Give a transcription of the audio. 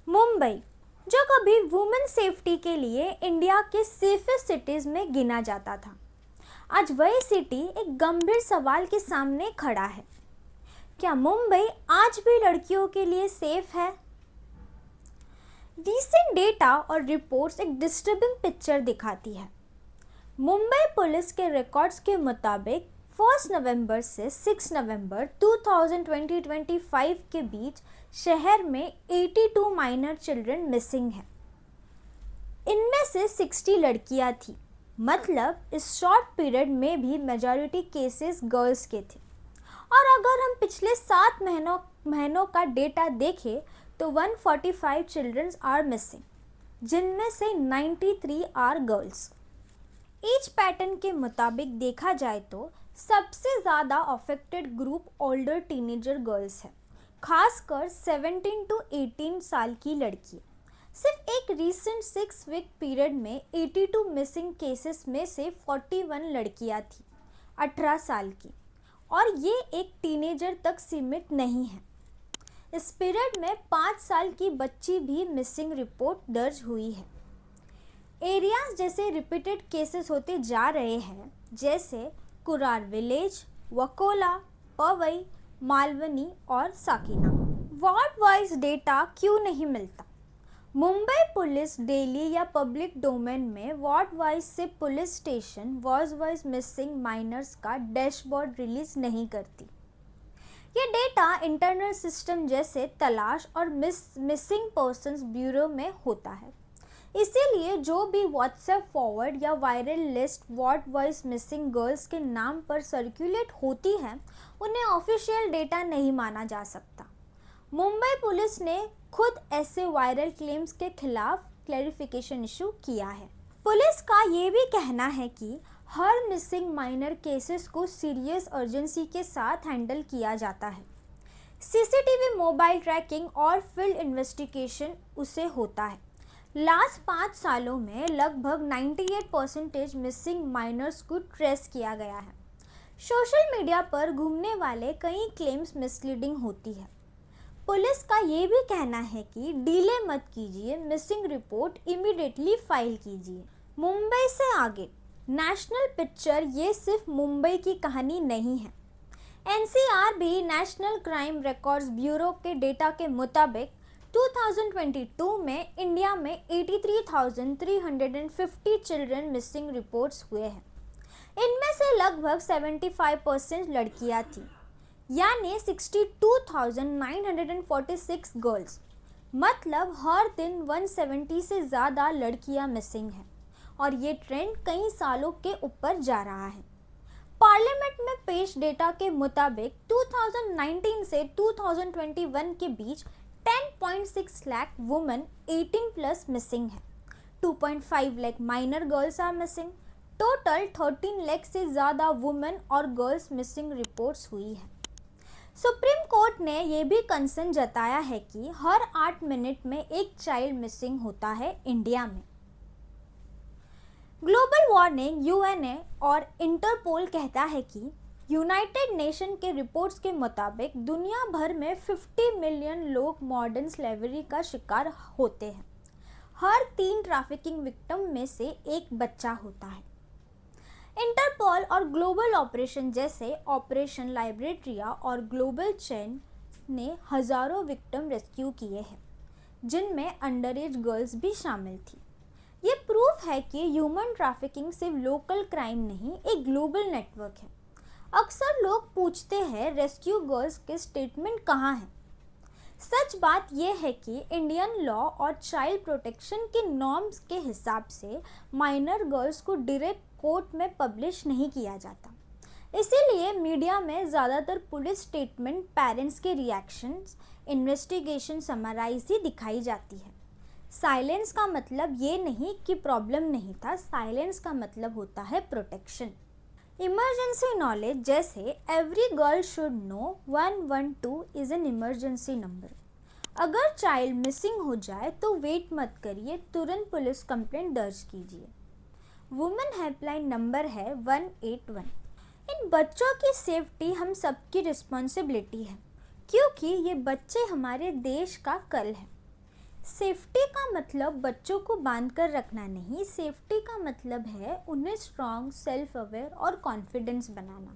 मुंबई, जो कभी women safety के लिए इंडिया के सेफेस्ट सिटीज में गिना जाता था, आज वही सिटी एक गंभीर सवाल के सामने खड़ा है। क्या मुंबई आज भी लड़कियों के लिए सेफ है? रीसेंट डेटा और रिपोर्ट्स एक डिस्टर्बिंग पिक्चर दिखाती है। मुंबई पुलिस के रिकॉर्ड्स के मुताबिक 1 नवंबर से 6 नवंबर 2020-25 के बीच शहर में 82 माइनर चिल्ड्रन मिसिंग हैं। इनमें से 60 लड़कियां थी, मतलब इस शॉर्ट पीरियड में भी मेजॉरिटी केसेस गर्ल्स के थे। और अगर हम पिछले 7 महीनों का डेटा देखें तो 145 चिल्ड्रन आर मिसिंग, जिनमें से 93 आर गर्ल्स। एज पैटर्न के मुताबिक देखा जाए तो सबसे ज़्यादा affected group older teenager girls है, खासकर 17 to 18 साल की लड़की। सिर्फ एक रीसेंट 6 वीक पीरियड में 82 मिसिंग केसेस में से 41 लड़कियां थी 18 साल की, और ये एक टीनेजर तक सीमित नहीं है। इस पीरियड में 5 साल की बच्ची भी मिसिंग रिपोर्ट दर्ज हुई है। एरियाज जैसे रिपीटेड केसेस होते जा रहे हैं, जैसे कुरार विलेज, वकोला, पवई, मालवनी और साकिना। वार्ड वाइज डेटा क्यों नहीं मिलता? मुंबई पुलिस डेली या पब्लिक डोमेन में वार्ड वाइज से police station wise missing minors का डैशबोर्ड रिलीज नहीं करती। ये डेटा इंटरनल सिस्टम जैसे तलाश और मिसिंग पर्संस ब्यूरो में होता है। इसीलिए जो भी व्हाट्सएप फॉरवर्ड या viral list ward wise missing girls के नाम पर सर्कुलेट होती है, उन्हें ऑफिशियल डेटा नहीं माना जा सकता। मुंबई पुलिस ने खुद ऐसे वायरल क्लेम्स के खिलाफ क्लैरिफिकेशन इशू किया है। पुलिस का ये भी कहना है कि हर मिसिंग माइनर केसेस को सीरियस अर्जेंसी के साथ हैंडल किया जाता है। सीसीटीवी, मोबाइल ट्रैकिंग और फील्ड इन्वेस्टिगेशन उसे होता है। लास्ट 5 सालों में लगभग 98% मिसिंग माइनर्स को ट्रेस किया गया है। सोशल मीडिया पर घूमने वाले कई क्लेम्स मिसलीडिंग होती है। पुलिस का ये भी कहना है कि डिले मत कीजिए, मिसिंग रिपोर्ट इमीडिएटली फाइल कीजिए। मुंबई से आगे नेशनल पिक्चर ये सिर्फ मुंबई की कहानी नहीं है। एनसीआर भी नेशनल क्राइम रिकॉर्ड्स ब्यूरो के डेटा के मुताबिक 2022 में इंडिया में 83,350 चिल्ड्रन मिसिंग रिपोर्ट्स हुए हैं। इनमें से लगभग 75% लड़कियां थी, यानी 62,946 गर्ल्स। मतलब हर दिन 170 से ज़्यादा लड़कियां मिसिंग हैं, और ये ट्रेंड कई सालों के ऊपर जा रहा है। पार्लियामेंट में पेश डेटा के मुताबिक 2019 से 2021 के बीच 10.6 लाख वुमेन 18 प्लस मिसिंग है। 2.5 lakh minor girls are missing. Total 13 lakh से ज़्यादा वुमेन और गर्ल्स मिसिंग रिपोर्ट्स हुई है। सुप्रीम कोर्ट ने यह भी कंसर्न जताया है कि हर 8 मिनट में एक चाइल्ड मिसिंग होता है इंडिया में। ग्लोबल वार्मिंग यूएनए और इंटरपोल कहता है कि यूनाइटेड नेशन के रिपोर्ट्स के मुताबिक दुनिया भर में 50 मिलियन लोग मॉडर्न स्लेवरी का शिकार होते हैं। हर 3 ट्रैफिकिंग विक्टिम में से एक बच्चा होता है। इंटरपोल और ग्लोबल ऑपरेशन जैसे ऑपरेशन लाइब्रेरिया और ग्लोबल चेन ने हजारों विक्टिम रेस्क्यू किए हैं, जिनमें अंडर एज गर्ल्स भी शामिल थी। ये प्रूफ है कि ह्यूमन ट्रैफिकिंग सिर्फ लोकल क्राइम नहीं, एक ग्लोबल नेटवर्क है। अक्सर लोग पूछते हैं रेस्क्यू गर्ल्स के स्टेटमेंट कहाँ हैं? सच बात यह है कि इंडियन लॉ और चाइल्ड प्रोटेक्शन के नॉर्म्स के हिसाब से माइनर गर्ल्स को डायरेक्ट कोर्ट में पब्लिश नहीं किया जाता। इसीलिए मीडिया में ज़्यादातर पुलिस स्टेटमेंट, पेरेंट्स के रिएक्शंस, इन्वेस्टिगेशन समराइज ही दिखाई जाती है। साइलेंस का मतलब ये नहीं कि प्रॉब्लम नहीं था, साइलेंस का मतलब होता है प्रोटेक्शन। इमरजेंसी नॉलेज जैसे every girl should know 112 is an emergency number. अगर चाइल्ड मिसिंग हो जाए तो वेट मत करिए, तुरंत पुलिस कंप्लेंट दर्ज कीजिए। वुमेन हेल्पलाइन नंबर है 181। इन बच्चों की सेफ्टी हम सबकी रिस्पॉन्सिबिलिटी है, क्योंकि ये बच्चे हमारे देश का कल है। सेफ्टी का मतलब बच्चों को बांध कर रखना नहीं, सेफ्टी का मतलब है उन्हें स्ट्रॉन्ग, सेल्फ अवेयर और कॉन्फिडेंस बनाना।